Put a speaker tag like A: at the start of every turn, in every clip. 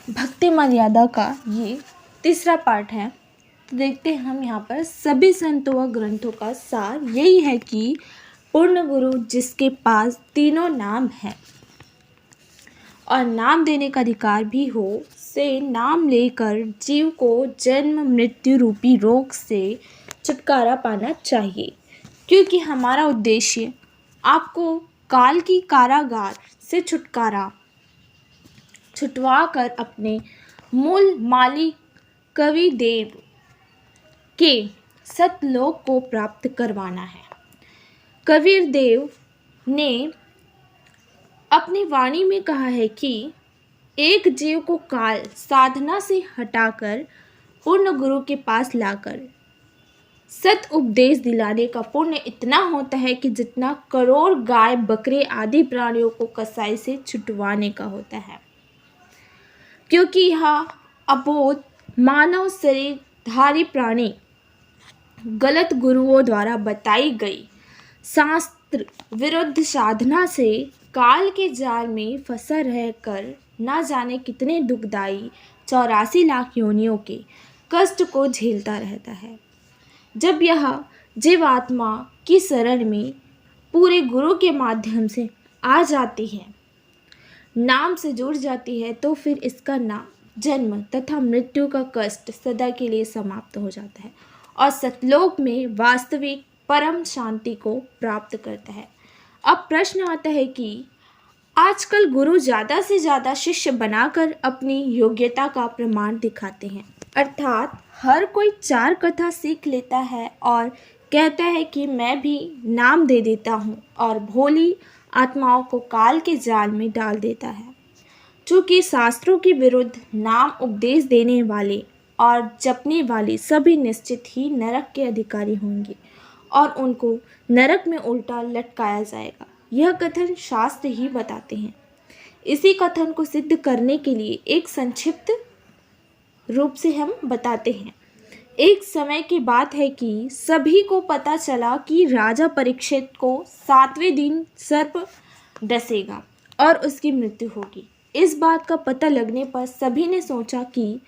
A: भक्ति मर्यादा का ये तीसरा पार्ट है। तो देखते हैं हम यहाँ पर सभी संतों व ग्रंथों का सार यही है कि पूर्ण गुरु जिसके पास तीनों नाम हैं और नाम देने का अधिकार भी हो, से नाम लेकर जीव को जन्म मृत्यु रूपी रोग से छुटकारा पाना चाहिए, क्योंकि हमारा उद्देश्य आपको काल की कारागार से छुटवा कर अपने मूल मालिक कवि देव के सतलोक को प्राप्त करवाना है। कबीर देव ने अपनी वाणी में कहा है कि एक जीव को काल साधना से हटाकर पूर्ण गुरु के पास लाकर सत उपदेश दिलाने का पुण्य इतना होता है कि जितना करोड़ गाय बकरे आदि प्राणियों को कसाई से छुटवाने का होता है, क्योंकि यह अबोध मानव शरीरधारी प्राणी गलत गुरुओं द्वारा बताई गई शास्त्र विरुद्ध साधना से काल के जाल में फंसा रहकर न जाने कितने दुखदायी 84 लाख योनियों के कष्ट को झेलता रहता है। जब यह जीवात्मा की शरण में पूरे गुरु के माध्यम से आ जाती है, नाम से जुड़ जाती है, तो फिर इसका नाम जन्म तथा मृत्यु का कष्ट सदा के लिए समाप्त हो जाता है और सतलोक में वास्तविक परम शांति को प्राप्त करता है। अब प्रश्न आता है कि आजकल गुरु ज़्यादा से ज़्यादा शिष्य बनाकर अपनी योग्यता का प्रमाण दिखाते हैं, अर्थात हर कोई 4 कथा सीख लेता है और कहता है कि मैं भी नाम दे देता हूँ और भोली आत्माओं को काल के जाल में डाल देता है। चूँकि शास्त्रों के विरुद्ध नाम उपदेश देने वाले और जपने वाले सभी निश्चित ही नरक के अधिकारी होंगे और उनको नरक में उल्टा लटकाया जाएगा, यह कथन शास्त्र ही बताते हैं। इसी कथन को सिद्ध करने के लिए एक संक्षिप्त रूप से हम बताते हैं। एक समय की बात है कि सभी को पता चला कि राजा परीक्षित को 7वें दिन सर्प डसेगा और उसकी मृत्यु होगी। इस बात का पता लगने पर सभी ने सोचा कि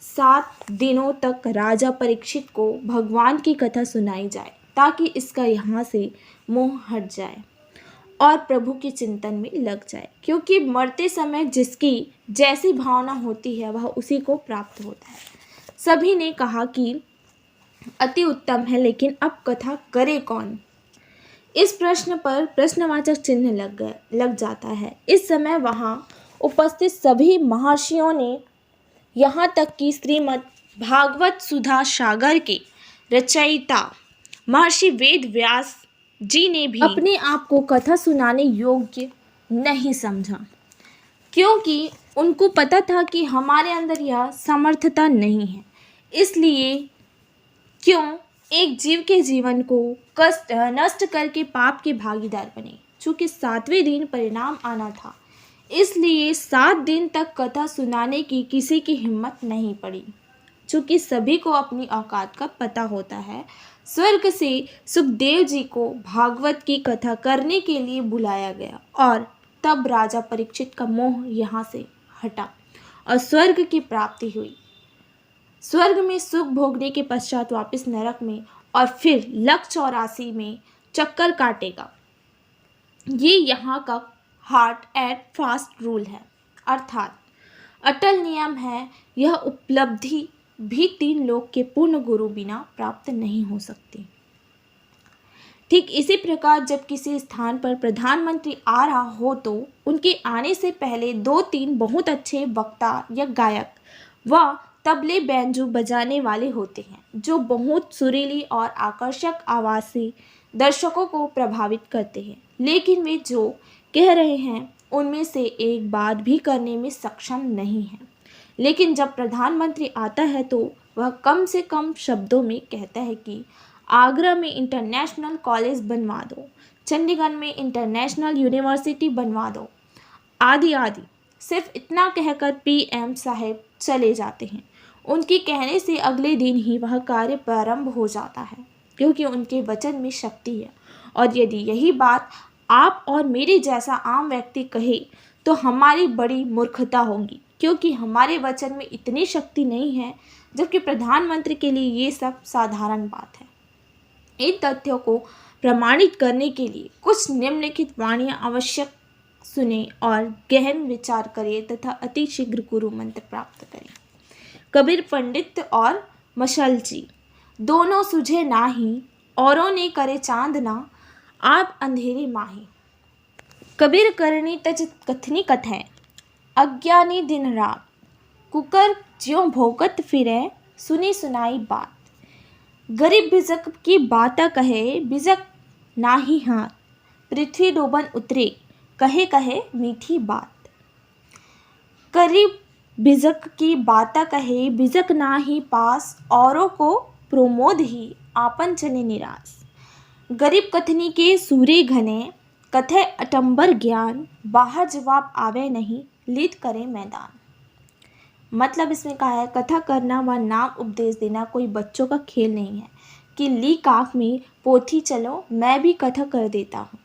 A: 7 दिनों तक राजा परीक्षित को भगवान की कथा सुनाई जाए, ताकि इसका यहाँ से मोह हट जाए और प्रभु के चिंतन में लग जाए, क्योंकि मरते समय जिसकी जैसी भावना होती है वह उसी को प्राप्त होता है। सभी ने कहा कि अति उत्तम है, लेकिन अब कथा करे कौन? इस प्रश्न पर प्रश्नवाचक चिन्ह लग जाता है। इस समय वहाँ उपस्थित सभी महर्षियों ने, यहाँ तक कि श्रीमद् भागवत सुधा सागर के रचयिता महर्षि वेद व्यास जी ने भी अपने आप को कथा सुनाने योग्य नहीं समझा, क्योंकि उनको पता था कि हमारे अंदर यह समर्थता नहीं है। इसलिए क्यों एक जीव के जीवन को नष्ट करके पाप के भागीदार बने। चूँकि 7वें दिन परिणाम आना था, इसलिए 7 दिन तक कथा सुनाने की किसी की हिम्मत नहीं पड़ी। चूँकि सभी को अपनी औकात का पता होता है, स्वर्ग से सुखदेव जी को भागवत की कथा करने के लिए बुलाया गया और तब राजा परीक्षित का मोह यहाँ से हटा और स्वर्ग की प्राप्ति हुई। स्वर्ग में सुख भोगने के पश्चात वापस नरक में और फिर लक 84 में चक्कर काटेगा। ये यहाँ का हार्ड एंड फास्ट रूल है, अर्थात अटल नियम है। यह उपलब्धि भी 3 लोक के पूर्ण गुरु बिना प्राप्त नहीं हो सकती। ठीक इसी प्रकार जब किसी स्थान पर प्रधानमंत्री आ रहा हो तो उनके आने से पहले 2-3 बहुत अच्छे वक्ता या गायक व तबले बैंजो बजाने वाले होते हैं, जो बहुत सुरीली और आकर्षक आवाज़ से दर्शकों को प्रभावित करते हैं। लेकिन वे जो कह रहे हैं उनमें से एक बात भी करने में सक्षम नहीं है। लेकिन जब प्रधानमंत्री आता है तो वह कम से कम शब्दों में कहता है कि आगरा में इंटरनेशनल कॉलेज बनवा दो, चंडीगढ़ में इंटरनेशनल यूनिवर्सिटी बनवा दो, आदि आदि। सिर्फ इतना कहकर पीएम साहब चले जाते हैं। उनके कहने से अगले दिन ही वह कार्य प्रारंभ हो जाता है, क्योंकि उनके वचन में शक्ति है। और यदि यही बात आप और मेरे जैसा आम व्यक्ति कहे तो हमारी बड़ी मूर्खता होगी, क्योंकि हमारे वचन में इतनी शक्ति नहीं है, जबकि प्रधानमंत्री के लिए ये सब साधारण बात है। इन तथ्यों को प्रमाणित करने के लिए कुछ निम्नलिखित वाणियाँ आवश्यक सुने और गहन विचार करें तथा अति शीघ्र गुरु मंत्र प्राप्त करें। कबीर पंडित और मशलजी दोनों सुझे नाही, औरों ने करे चांदना, आप अंधेरे माही। कबीर करनी तज कथनी कथै, अज्ञानी दिन रात, कुकर ज्यों भोगत फिरे, सुनी सुनाई बात। गरीब बिजक की बाता कहे, बिजक नाही हाथ, पृथ्वी डूबन उतरे, कहे कहे मीठी बात। गरीब बिजक की बाता कहे, बिजक नाही पास, औरों को प्रमोद ही, आपन चले निराश। गरीब कथनी के सूरे घने, कथे अटंबर ज्ञान, बाहर जवाब आवे नहीं, लीद करे मैदान। मतलब इसमें कहा है, कथा करना व नाम उपदेश देना कोई बच्चों का खेल नहीं है कि ली काख में पोथी, चलो मैं भी कथा कर देता हूँ,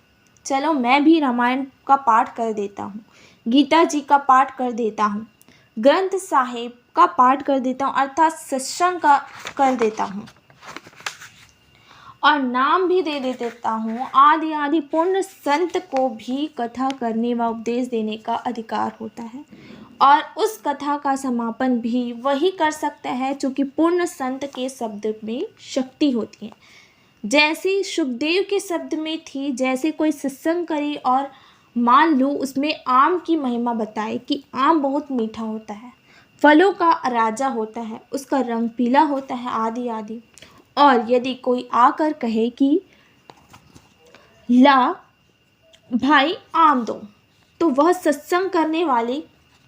A: चलो मैं भी रामायण का पाठ कर देता हूँ, गीता जी का पाठ कर देता हूँ, ग्रंथ साहिब का पाठ कर देता हूँ, अर्थात सत्संग का कर देता हूँ और नाम भी दे देता हूँ। आदि आदि पूर्ण संत को भी कथा करने व उपदेश देने का अधिकार होता है और उस कथा का समापन भी वही कर सकता है चूँकि पूर्ण संत के शब्द में शक्ति होती है। जैसे सुखदेव के शब्द में थी, जैसे कोई सत्संग करे और मान लो उसमें आम की महिमा बताए कि आम बहुत मीठा होता है, फलों का राजा होता है, उसका रंग पीला होता है, आदि आदि। और यदि कोई आकर कहे कि ला भाई आम दो, तो वह सत्संग करने वाले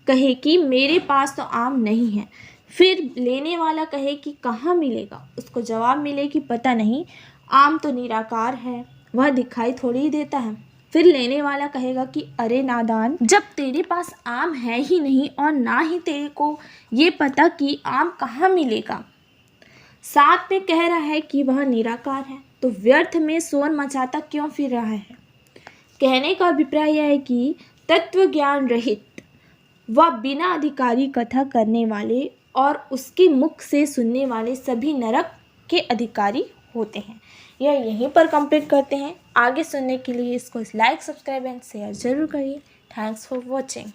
A: कहे कि मेरे पास तो आम नहीं है, फिर लेने वाला कहे कि कहाँ मिलेगा, उसको जवाब मिले कि पता नहीं, आम तो निराकार है, वह दिखाई थोड़ी ही देता है। फिर लेने वाला कहेगा कि अरे नादान, जब तेरे पास आम है ही नहीं और ना ही तेरे को ये पता कि आम कहाँ मिलेगा, साथ में कह रहा है कि वह निराकार है, तो व्यर्थ में शोर मचाता क्यों फिर रहा है। कहने का अभिप्राय यह है कि तत्व ज्ञान रहित व बिना अधिकारी कथा करने वाले और उसके मुख से सुनने वाले सभी नरक के अधिकारी होते हैं। यह यहीं पर कंप्लीट करते हैं। आगे सुनने के लिए इसको लाइक, सब्सक्राइब एंड शेयर जरूर करिए। Thanks for watching.